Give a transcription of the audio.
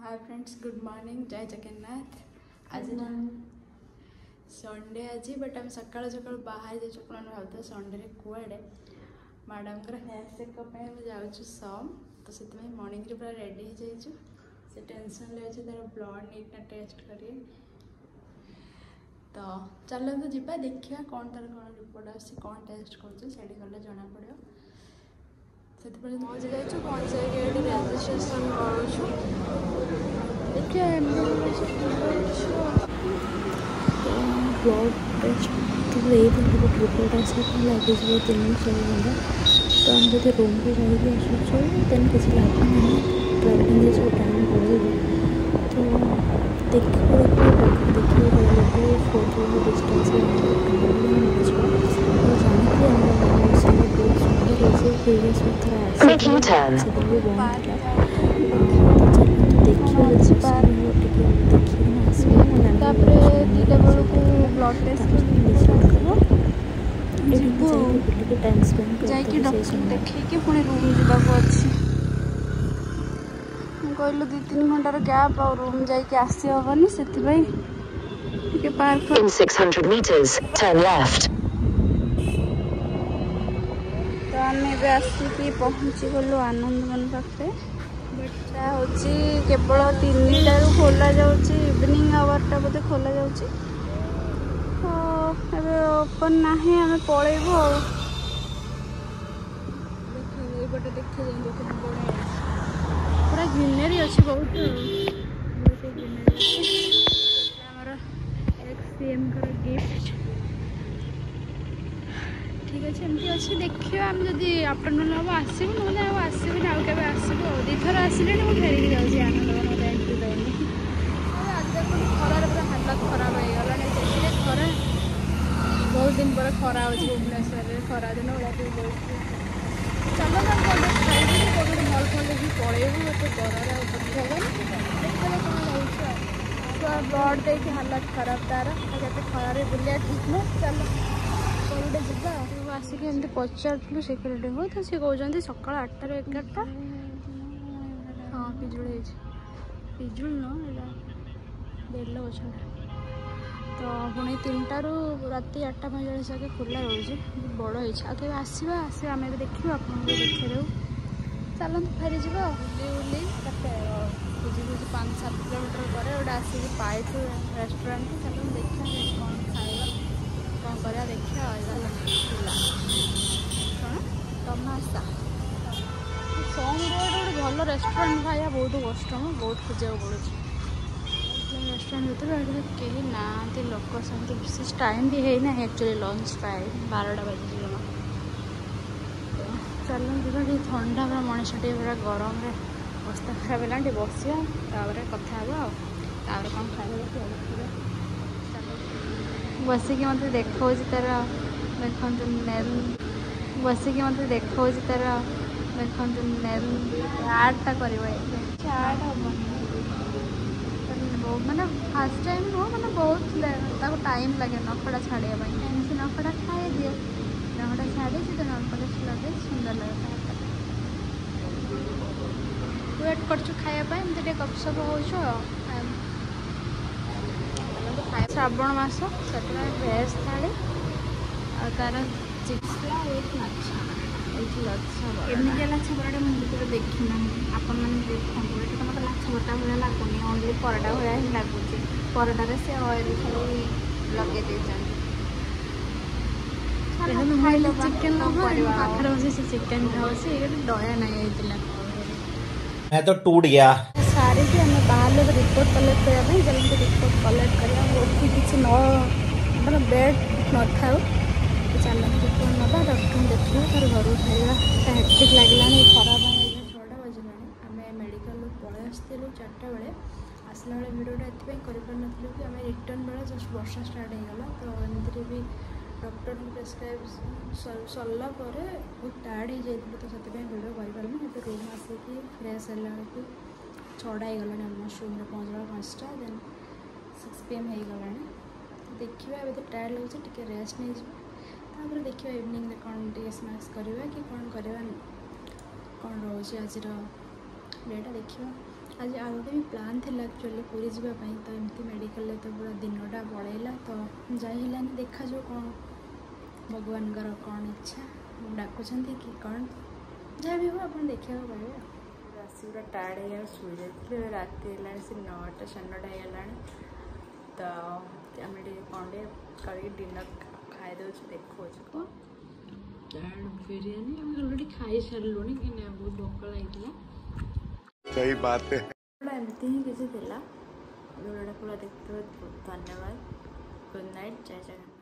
Hi friends, good morning, जय जगन्नाथ। आज Sunday आज बट आम सकाल सकाल बाहर जाइए भावता संडे कूड़े मैडम हेयर चेकअप जाऊँ सम तो से मॉर्निंग पूरा रेडी हो जाइए से टेंशन ले तार ब्लड नीटना टेस्ट करिए तो चलते जीवा देखा कौन तार कौन रिपोर्ट आस कौन टेस्ट कर गले जना पड़ो से पहुँच जाइए पहुँच जाइए रेजिस्ट्रेशन करूँ देखिए ब्लड टेस्ट रिपोर्ट आस लगे 3-4 घंटा तो हम जो रूम को जाइए आसुचु देन किसी लगे ट्रावेलिंग सब टाइम पड़ेगा तो देखिए फोटो डिस्टेंस दुटा बेलू ब्लड टेस्ट टाइम स्पेंड जाकि डॉक्टर देखिए पुणी रूम जावाक अच्छी कहलु 2-3 घंटार गैप आ रूम जाकि आसी हेनी से पार्क 600 meters turn left तो आम आसिकी पहुँची गलु आनंदवन पाखे बट हूँ केवल 3टारू खोल जाऊँगी इवनिंग आवर बोधे खोल जाऊँगी तो ओपन ना आम पलैबू देखिए देखिए पूरा ग्रीनरी अच्छी बहुत एक्स-सीएम गिफ्ट ठीक अच्छे एमती अच्छे देखिए आम जदि आफ्टरनून हम आसबू ना आसबून आउ के आसबू दीथर आसिले मुझे फेरिक जाऊँगी आनंद मत एंट्री देनी आज खरार पूरा हालत खराब हो गला खरा बहुत दिन पर खरा हो भुवनेश्वर खरा दिन भाया चलो ना कौन खाइबू कौन भल फल देखिए पलैबू एत डर देखा कौन छुआ ब्लड देखिए हालत खराब तार के खरार बुलिया ठीक न चलो कौटे जा आसिक एमती पचारू सिक्यूरीटी को तो सी कहते सका 8 ରୁ 11ଟା हाँ पिजुल पिजुल न बेल गछटा तो पुणी 3टारू राति 8टा 45 जाके खोला रोचे बड़ इच्छा आगे आसवा आम भी देखा आप देखा दे चलते फेरी जा बुली बुझी 5-7 किलोमीटर पर गोटे आसिक पाइु रेस्टोरेंट चलो देखा कौन खाଇବା कौन कर देखा कौन तमाशा सम रोड गोटे भल रेस्टोरेंट खाया बहुत कष्ट बहुत खोजा पड़े रेस्टोरेंट भर कहीं ना लोक सेमती विशेष टाइम भी है ना एक्चुअली लंच टाइम 12टा बजे जमा चलो जी ठंडा पूरा मनीष पूरा गरम अवस्था खराब है बसिया कथा कौन खाଇବା बसिकी मत देखा तार देखु नेल बसिकी मत देखा तार देखु नेल आर्टा कर आर्ट हम मैंने फास्ट टाइम नुह मैंने बहुत टाइम लगे नखड़ा छाड़िया एमती नखड़ा खाए दिए नखड़ा छाड़ी तो नलपलिश लगे सुंदर लगे वेट कर खायापी एमती गपसप हो श्रावण मस से भेज थाली तार चिप्सला एमती लाछ बराटा मुझे देखी ना आपण मैंने देखो ये तो मतलब लाछ बटा भाया लगुनि ओनली पराटा भाया ही लगुच पराटार से ऑयल खाली लगे चिकेन पाखे बस से चिकेन खाऊँ ये दया नहीं मैं तो टूट गया सारी आम बाहर रिपोर्ट कलेक्ट करने जल्दी रिपोर्ट कलेक्ट कर किसी न मतलब बेड न था चल रिपोर्ट ना डॉक्टर देखा तार घर फेरवा हेक्टिक लगे खराब 6टा बजला आम मेडिकल पलि आसलु 4टा बेले आसला बेले भिडियोटा ये करूँ कि आम रिटर्न बेले जस्ट वर्षा स्टार्ट होगा तो एमती भी डॉक्टर प्रेसक्राइब सरला बहुत टायर्ड हो जाइए तो से भिडियो करूँ ये रूम आसिकी फ्रेश है 6टा होगा अलमोस्ट रूम पहुँचला 5टा देन 6 PM हो गला देखा ए टायर्ड लगे टे रेस्ट नहीं तापर देखिए इवनिंग कौन टे स्नैक्स करवा कि कौन करवा कौन रोचे आज डेटा देखा आज आउ गोटे भी प्लान थी एक्चुअली पूरी जावाई तो एमती मेडिकल तो पूरा दिनटा पलैला तो जाइलानी देखा जो कौन भगवान कौन इच्छा डाकुंट कि कौन जहाँ भी हो आप देखा पाए आसी पूरा टायर्ड हो शुई जाते राति है से 9टा 9:30 होगा तो आम कौन कर डिनर खाईदे देखो बिरयानी आम अलरेडी खाई सारूँ कि बहुत भोक लगी सही बात है एमती ही किसी भिडियो पूरा देखते धन्यवाद गुड नाइट जय जगन्नाथ।